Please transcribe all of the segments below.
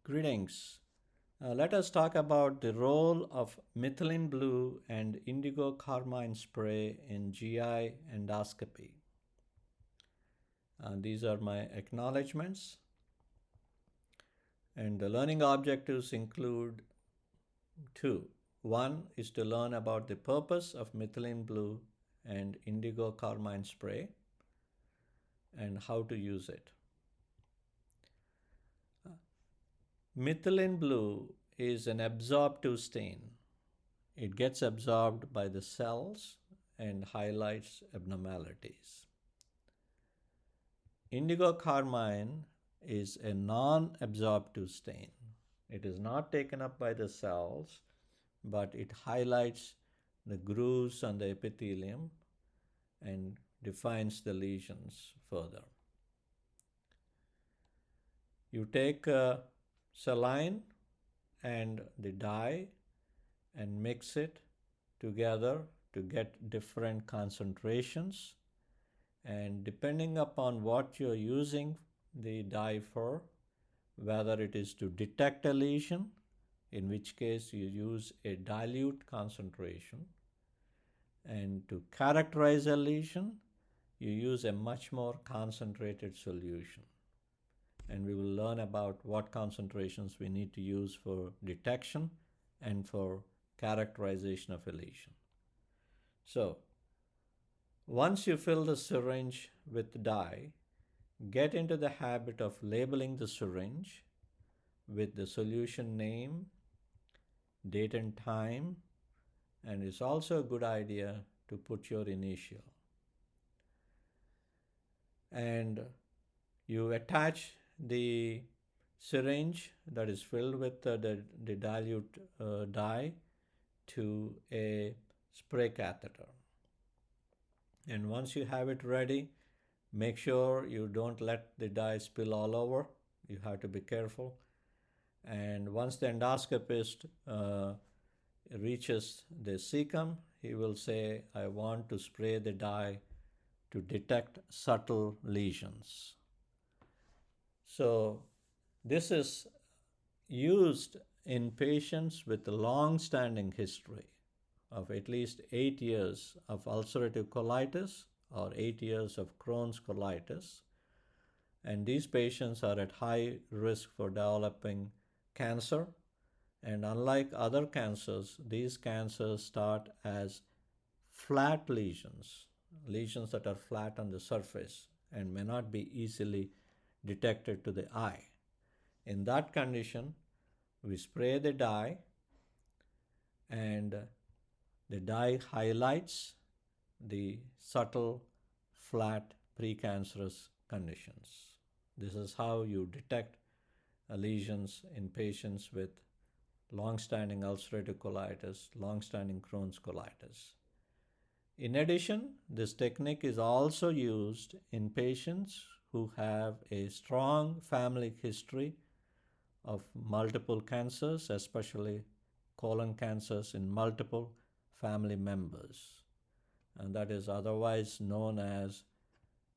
Greetings. Let us talk about the role of methylene blue and indigo carmine spray in GI endoscopy. These are my acknowledgements. And the learning objectives include two. One is to learn about the purpose of methylene blue and indigo carmine spray and how to use it. Methylene blue is an absorptive stain. It gets absorbed by the cells and highlights abnormalities. Indigo carmine is a non-absorptive stain. It is not taken up by the cells, but it highlights the grooves on the epithelium and defines the lesions further. You take saline and the dye and mix it together to get different concentrations. And depending upon what you're using the dye for, whether it is to detect a lesion, in which case you use a dilute concentration, and to characterize a lesion, you use a much more concentrated solution. And we will learn about what concentrations we need to use for detection and for characterization of a lesion. So, once you fill the syringe with dye, get into the habit of labeling the syringe with the solution name, date and time, and it's also a good idea to put your initial. And you attach the syringe that is filled with the dilute dye to a spray catheter. And once you have it ready, make sure you don't let the dye spill all over. You have to be careful. And once the endoscopist reaches the cecum, he will say, I want to spray the dye to detect subtle lesions. So this is used in patients with a long-standing history of at least 8 years of ulcerative colitis or 8 years of Crohn's colitis. And these patients are at high risk for developing cancer. And unlike other cancers, these cancers start as flat lesions, lesions that are flat on the surface and may not be easily detected to the eye. In that condition, we spray the dye, and the dye highlights the subtle, flat, precancerous conditions. This is how you detect lesions in patients with long-standing ulcerative colitis, long-standing Crohn's colitis. In addition, this technique is also used in patients who have a strong family history of multiple cancers, especially colon cancers in multiple family members. And that is otherwise known as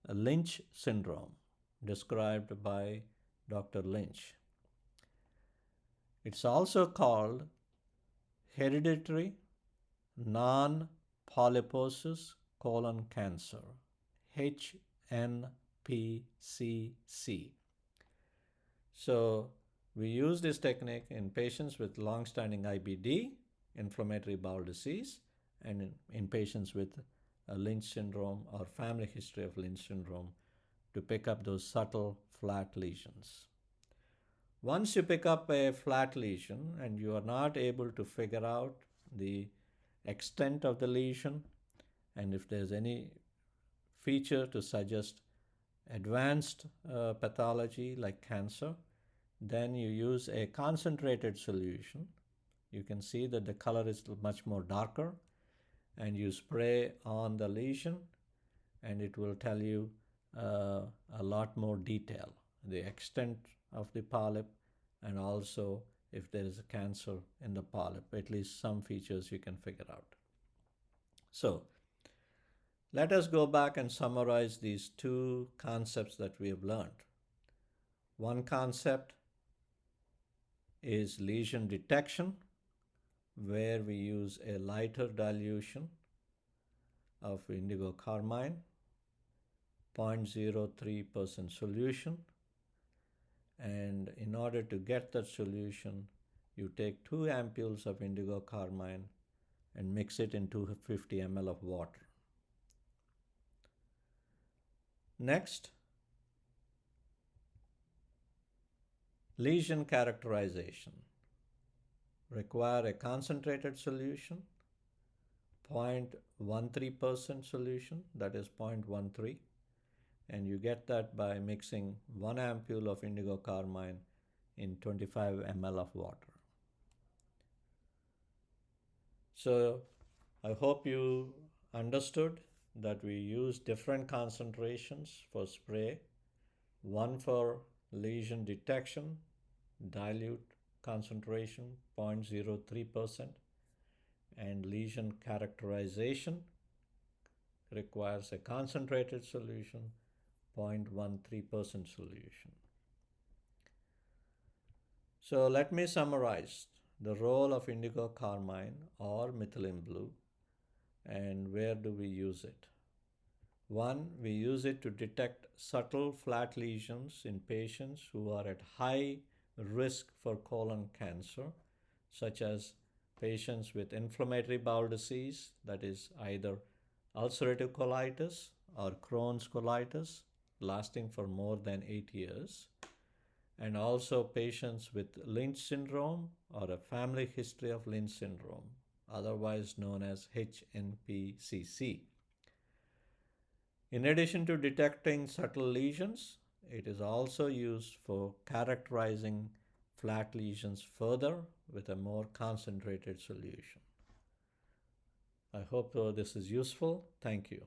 Lynch syndrome, described by Dr. Lynch. It's also called hereditary non-polyposis colon cancer, HNPCC. So we use this technique in patients with long-standing IBD, inflammatory bowel disease, and in patients with Lynch syndrome or family history of Lynch syndrome to pick up those subtle flat lesions. Once you pick up a flat lesion and you are not able to figure out the extent of the lesion and if there's any feature to suggest advanced pathology like cancer, then you use a concentrated solution. You can see that the color is much more darker, and you spray on the lesion and it will tell you a lot more detail, the extent of the polyp, and also if there is a cancer in the polyp, at least some features you can figure out. So let us go back and summarize these two concepts that we have learned. One concept is lesion detection, where we use a lighter dilution of Indigo Carmine, 0.03% solution. And in order to get that solution, you take 2 ampules of Indigo Carmine and mix it in 250 ml of water. Next, lesion characterization. Require a concentrated solution, 0.13% solution, that is 0.13, and you get that by mixing 1 ampule of Indigo Carmine in 25 ml of water. So I hope you understood that we use different concentrations for spray, one for lesion detection, dilute concentration 0.03%, and lesion characterization requires a concentrated solution, 0.13% solution. So let me summarize the role of Indigo Carmine or methylene blue and where do we use it. 1, we use it to detect subtle flat lesions in patients who are at high risk for colon cancer, such as patients with inflammatory bowel disease, that is either ulcerative colitis or Crohn's colitis lasting for more than 8 years, and also patients with Lynch syndrome or a family history of Lynch syndrome, otherwise known as HNPCC. In addition to detecting subtle lesions, it is also used for characterizing flat lesions further with a more concentrated solution. I hope this is useful. Thank you.